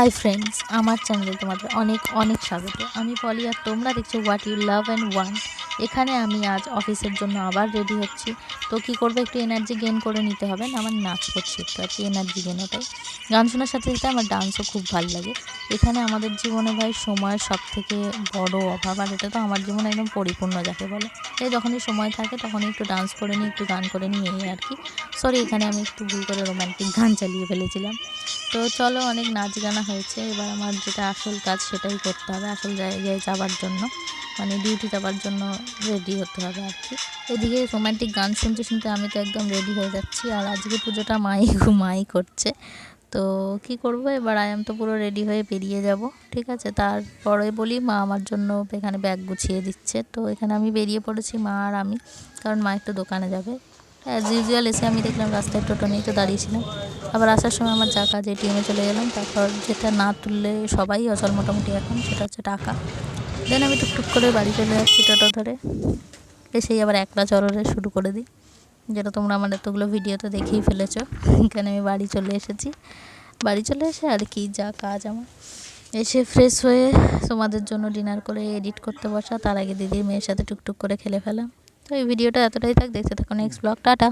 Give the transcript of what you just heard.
Hi friends, আমার চ্যানেলে তোমাদের অনেক অনেক স্বাগত। আমি পলি আর তোমরা দেখছো what you love and want. এখানে আমি আজ অফিসের জন্য আবার রেডি হচ্ছি। তো কী করবো, একটু এনার্জি গেইন করে নিতে হবে না, আমার নাচ করছি একটু আর কি, এনার্জি গেইন ওটাই। গান শোনার সাথে সাথে আমার ডান্সও খুব ভালো লাগে। এখানে আমাদের জীবনে ভাই সময়ের সব থেকে বড় অভাব, আর এটা তো আমার জীবনে একদম পরিপূর্ণ যাকে বলে। এই যখনই সময় থাকে তখনই একটু ডান্স করে নিই, একটু গান করে নিই, এই আর কি। সরি, এখানে আমি একটু ভুল করে রোম্যান্টিক গান চালিয়ে ফেলেছিলাম। তো চলো, অনেক নাচ গানা হয়েছে, এবার আমার যেটা আসল কাজ সেটাই করতে হবে। আসল জায়গায় যাওয়ার জন্য, মানে ডিউটি যাওয়ার জন্য রেডি হতে হবে আর কি। এদিকে রোম্যান্টিক গান শুনতে শুনতে আমি তো একদম রেডি হয়ে যাচ্ছি। আর আজকে পুজোটা মাই করছে, তো কি করব, এবার আয়াম তো পুরো রেডি হয়ে বেরিয়ে যাব। ঠিক আছে, তারপরে বলি মা আমার জন্য এখানে ব্যাগ গুছিয়ে দিচ্ছে। তো এখানে আমি বেরিয়ে পড়েছি, মা আর আমি, কারণ মা একটু দোকানে যাবে। অ্যাজ ইউজুয়াল এসে আমি দেখলাম রাস্তায় টোটো নিয়ে তো দাঁড়িয়েছিলাম। আবার আসার সময় আমার যা কাজ এটিএমে চলে গেলাম। তারপর যেটা না তুললে সবাই অচল মোটামুটি এখন, সেটা হচ্ছে টাকা। দেন আমি টুকটুক করে বাড়ি চলে যাচ্ছি টোটো ধরে। এসেই আবার একলা চড়রে শুরু করে দিই, যেটা তোমরা আমার এতগুলো ভিডিওতে দেখেই ফেলেছো। এখানে আমি বাড়ি চলে এসেছি। বাড়ি চলে এসে আর কি যা কাজ আমার, এসে ফ্রেশ হয়ে তোমাদের জন্য ডিনার করে এডিট করতে বসা, তার আগে দিদির মেয়ের সাথে টুকটুক করে খেলে ফেলাম। তো এই ভিডিওটা এতটাই থাক, দেখতে থাকো নেক্সট ব্লগ। টাটা।